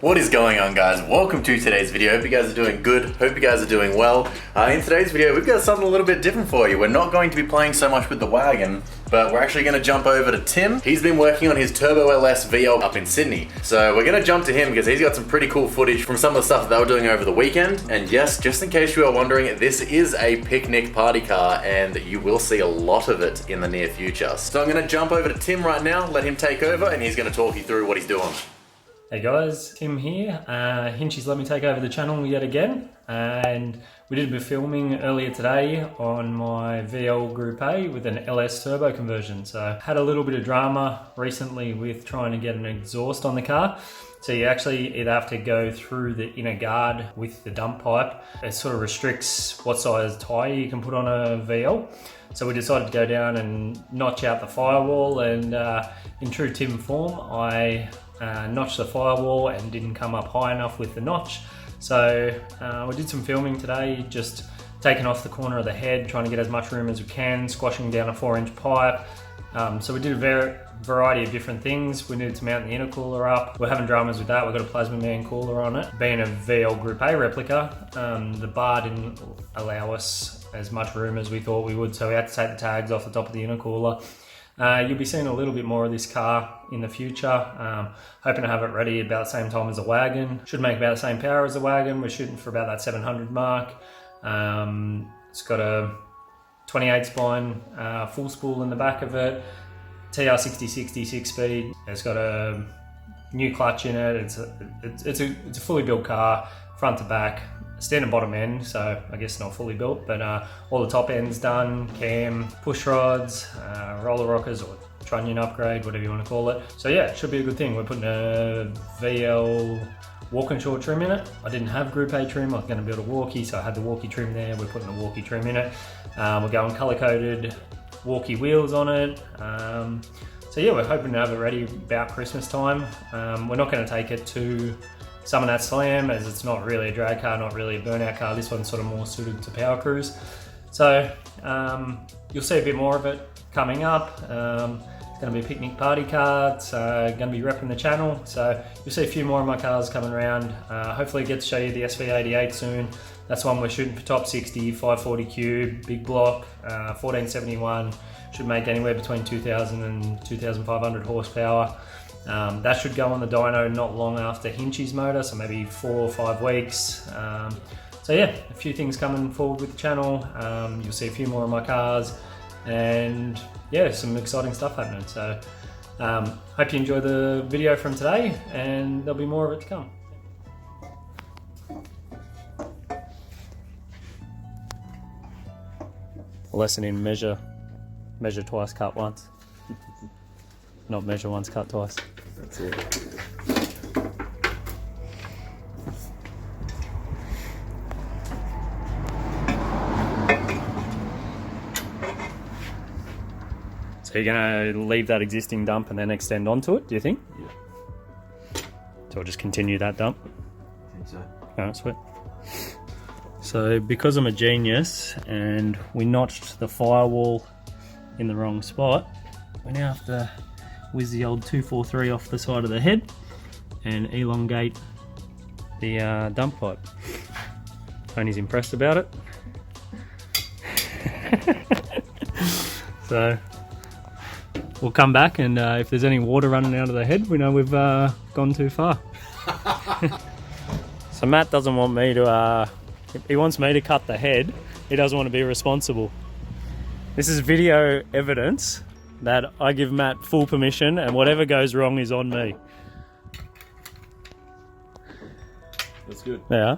What is going on, guys? Welcome to today's video. Hope you guys are doing good. Hope you guys are doing well. In today's video, we've got something a little bit different for you. We're not going to be playing so much with the wagon, but we're actually going to jump over to Tim. He's been working on his Turbo LS VL up in Sydney. So we're going to jump to him because he's got some pretty cool footage from some of the stuff that they were doing over the weekend. And yes, just in case you are wondering, this is a picnic party car and you will see a lot of it in the near future. So I'm going to jump over to Tim right now, let him take over, and he's going to talk you through what he's doing. Hey guys, Tim here. Hinchy's let me take over the channel yet again, and we did a bit of filming earlier today on my VL Group A with an LS turbo conversion. So had a little bit of drama recently with trying to get an exhaust on the car. So you actually either have to go through the inner guard with the dump pipe. It sort of restricts what size tyre you can put on a VL. So we decided to go down and notch out the firewall, and in true Tim form, I notched the firewall and didn't come up high enough with the notch. So we did some filming today, just taking off the corner of the head, trying to get as much room as we can, squashing down a 4-inch pipe. So we did a variety of different things. We needed to mount the intercooler up. We're having dramas with that. We've got a Plasma Man cooler on it. Being a VL Group A replica, the bar didn't allow us as much room as we thought we would, so we had to take the tags off the top of the intercooler. You'll be seeing a little bit more of this car in the future. Hoping to have it ready about the same time as the wagon. Should make about the same power as the wagon. We're shooting for about that 700 mark. It's got a 28 spine full spool in the back of it. TR6060 6-speed. It's got a new clutch in it. It's a fully built car, front to back. Standard bottom end, so I guess not fully built, but all the top end's done, cam, push rods, roller rockers, or trunnion upgrade, whatever you want to call it. So yeah, it should be a good thing. We're putting a VL walk-and-short trim in it. I didn't have Group A trim. I was going to build a walkie, so I had the walkie trim there. We're putting a walkie trim in it. We're going color-coded walkie wheels on it. So yeah, we're hoping to have it ready about Christmas time. We're not going to take it to some of that slam, as it's not really a drag car, not really a burnout car. This one's sort of more suited to power cruise. So you'll see a bit more of it coming up. It's going to be a picnic party car. It's going to be repping the channel. So you'll see a few more of my cars coming around. Hopefully get to show you the SV88 soon. That's one we're shooting for top 60, 540 cube, big block, 1471. Should make anywhere between 2,000 and 2,500 horsepower. That should go on the dyno not long after Hinchy's motor, so maybe 4 or 5 weeks. So yeah, a few things coming forward with the channel. You'll see a few more of my cars, and yeah, some exciting stuff happening. So hope you enjoy the video from today, and there'll be more of it to come. Lesson in measure twice, cut once. Not measure once, cut twice. That's it. So you're going to leave that existing dump and then extend onto it, do you think? Yeah. So we'll just continue that dump? I think so. Oh, sweet. So because I'm a genius and we notched the firewall in the wrong spot, we now have to whiz the old 243 off the side of the head and elongate the dump pipe. Tony's impressed about it. So we'll come back, and if there's any water running out of the head, we know we've gone too far. So Matt doesn't want me to, he wants me to cut the head. He doesn't want to be responsible. This is video evidence that I give Matt full permission, and whatever goes wrong is on me. That's good. Yeah.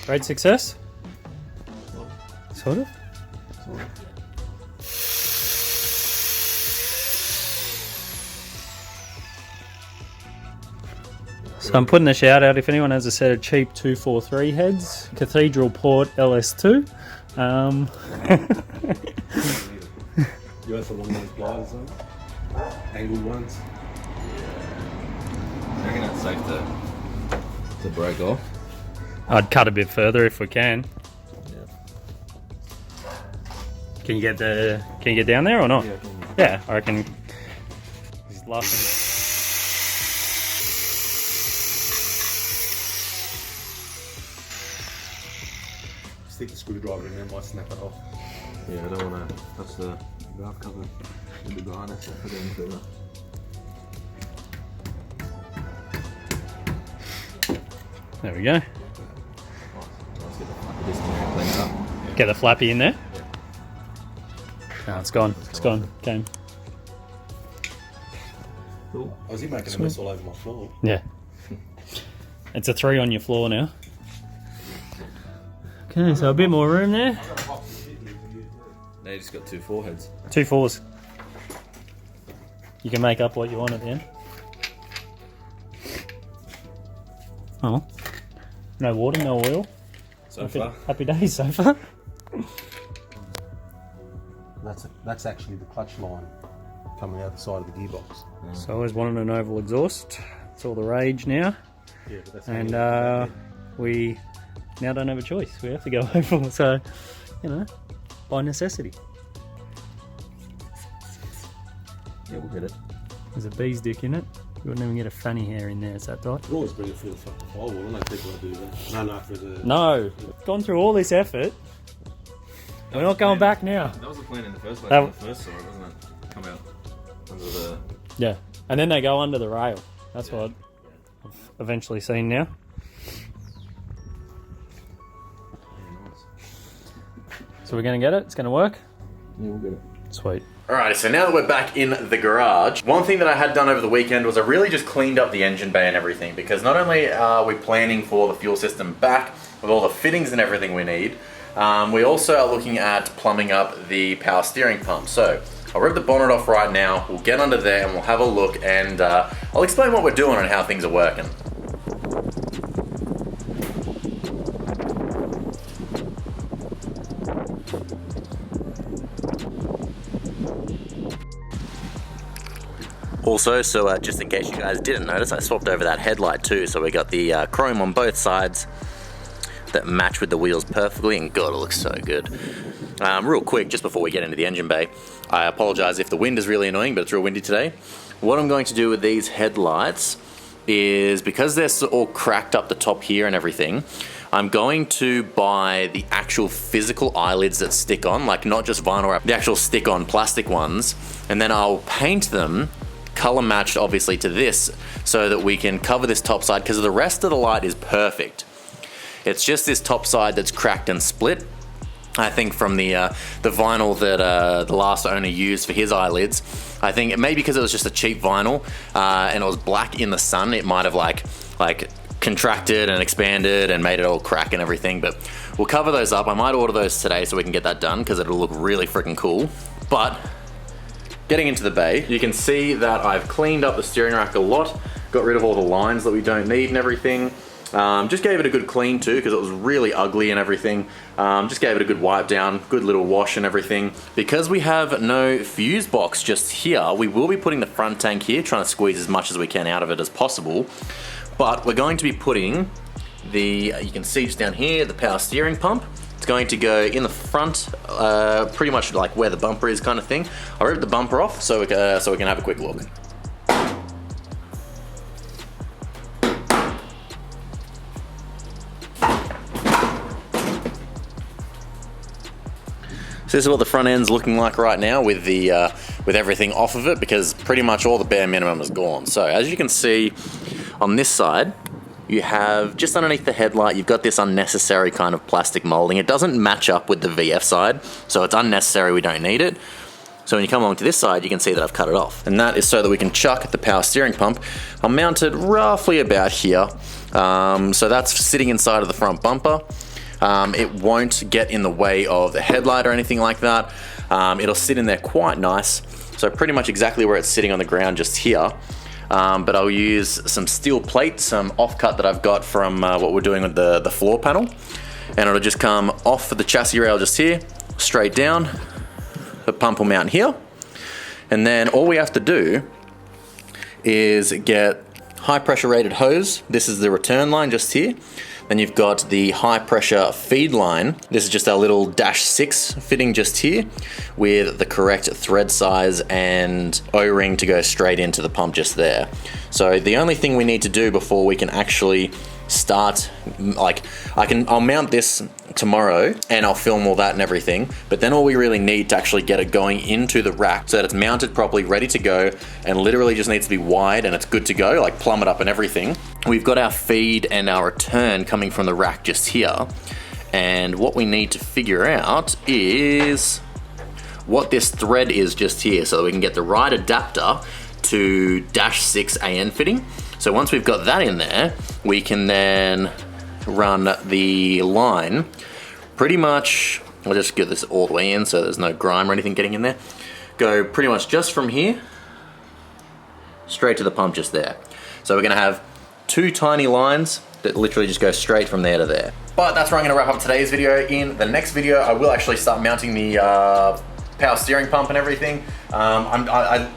Great success? Sort of? Sort of. So I'm putting a shout out if anyone has a set of cheap 243 heads, Cathedral Port LS2. You have the long ones pliers on? Angled ones? I reckon that's safe to break off. I'd cut a bit further if we can. Yeah. Can you get down there or not? Yeah, I can. Yeah, I reckon. He's laughing. Stick the screwdriver in there, might snap it off. Yeah, I don't want to touch the valve cover with the harness for them further. There we go. Nice. Let's get the flap of this in there and clean it up. Get the flappy in there. Yeah. No, it's gone. It's gone. Okay. Cool. I was making a mess all over my floor. Yeah. It's a 3 on your floor now. Okay, so a bit more room there. Now you just got 2 foreheads. 2 4s. You can make up what you want at the end. Oh. No water, no oil. So far. Happy days so far. That's actually the clutch line coming out the side of the gearbox. So I always wanted an oval exhaust. It's all the rage now. Yeah, but that's And we now don't have a choice. We have to go oval. So, you know, by necessity. Yeah, we'll get it. There's a bee's dick in it. You wouldn't even get a fanny hair in there, is that right? You always bring it through the fucking firewall. I know people that do that. No, for the... No. Gone through all this effort. We're not going back now. That was the plan in the first place. That- When I first saw it, wasn't it? Come out under the... Yeah. And then they go under the rail. That's what I've eventually seen now. Yeah, nice. So we're going to get it? It's going to work? Yeah, we'll get it. Sweet. Alright, so now that we're back in the garage, one thing that I had done over the weekend was I really just cleaned up the engine bay and everything, because not only are we planning for the fuel system back with all the fittings and everything we need, we also are looking at plumbing up the power steering pump. So I'll rip the bonnet off right now, we'll get under there and we'll have a look, and I'll explain what we're doing and how things are working. Also, so just in case you guys didn't notice, I swapped over that headlight too, so we got the chrome on both sides that match with the wheels perfectly, and God, it looks so good. Real quick, just before we get into the engine bay, I apologize if the wind is really annoying, but it's real windy today. What I'm going to do with these headlights is, because they're all cracked up the top here and everything, I'm going to buy the actual physical eyelids that stick on, like not just vinyl wrap, the actual stick-on plastic ones, and then I'll paint them color matched obviously to this, so that we can cover this top side, because the rest of the light is perfect. It's just this top side that's cracked and split. I think from the vinyl that the last owner used for his eyelids. I think it may be because it was just a cheap vinyl and it was black in the sun. It might have like contracted and expanded and made it all crack and everything. But we'll cover those up. I might order those today so we can get that done, because it'll look really freaking cool. But getting into the bay, you can see that I've cleaned up the steering rack a lot, got rid of all the lines that we don't need and everything. Just gave it a good clean too, because it was really ugly and everything. Just gave it a good wipe down, good little wash and everything. Because we have no fuse box just here, we will be putting the front tank here, trying to squeeze as much as we can out of it as possible. But we're going to be putting the, you can see just down here, the power steering pump. It's going to go in the front, pretty much like where the bumper is kind of thing. I'll rip the bumper off so we can have a quick look. So this is what the front end's looking like right now with the with everything off of it, because pretty much all the bare minimum is gone. So as you can see on this side, you have just underneath the headlight, you've got this unnecessary kind of plastic molding. It doesn't match up with the VF side, so it's unnecessary, we don't need it. So when you come along to this side, you can see that I've cut it off. And that is so that we can chuck the power steering pump. I'm mounted roughly about here. So that's sitting inside of the front bumper. It won't get in the way of the headlight or anything like that. It'll sit in there quite nice. So pretty much exactly where it's sitting on the ground just here. But I'll use some steel plate, some offcut that I've got from what we're doing with the floor panel. And it'll just come off the chassis rail just here, straight down. The pump will mount here. And then all we have to do is get high pressure rated hose. This is the return line just here. Then you've got the high pressure feed line. This is just our little -6 fitting just here with the correct thread size and O-ring to go straight into the pump just there. So the only thing we need to do before we can actually start, like I'll mount this tomorrow and I'll film all that and everything, but then all we really need to actually get it going into the rack so that it's mounted properly, ready to go, and literally just needs to be wide and it's good to go, like plumb it up and everything. We've got our feed and our return coming from the rack just here, and what we need to figure out is what this thread is just here so that we can get the right adapter to -6 AN fitting. So once we've got that in there, we can then run the line pretty much, I'll just get this all the way in so there's no grime or anything getting in there. Go pretty much just from here, straight to the pump just there. So we're gonna have 2 tiny lines that literally just go straight from there to there. But that's where I'm gonna wrap up today's video. In the next video, I will actually start mounting the power steering pump and everything.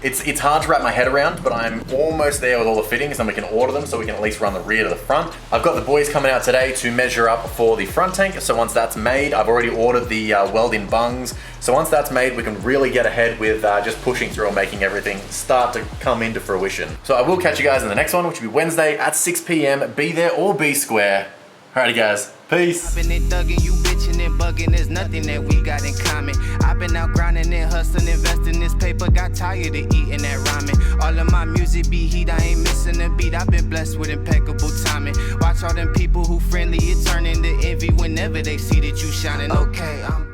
It's hard to wrap my head around, but I'm almost there with all the fittings and we can order them so we can at least run the rear to the front. I've got the boys coming out today to measure up for the front tank, so once that's made, I've already ordered the weld-in bungs. So once that's made, we can really get ahead with just pushing through and making everything start to come into fruition. So I will catch you guys in the next one, which will be Wednesday at 6 p.m. Be there or be square. Alrighty guys, peace. I've been thugging, you bitching and bugging, there's nothing that we got in common. I've been out grinding and hustling, investing this paper, got tired of eating that ramen. All of my music be heat, I ain't missing a beat. I've been blessed with impeccable timing. Watch all them people who friendly, it turn into envy whenever they see that you shining. Okay, I'm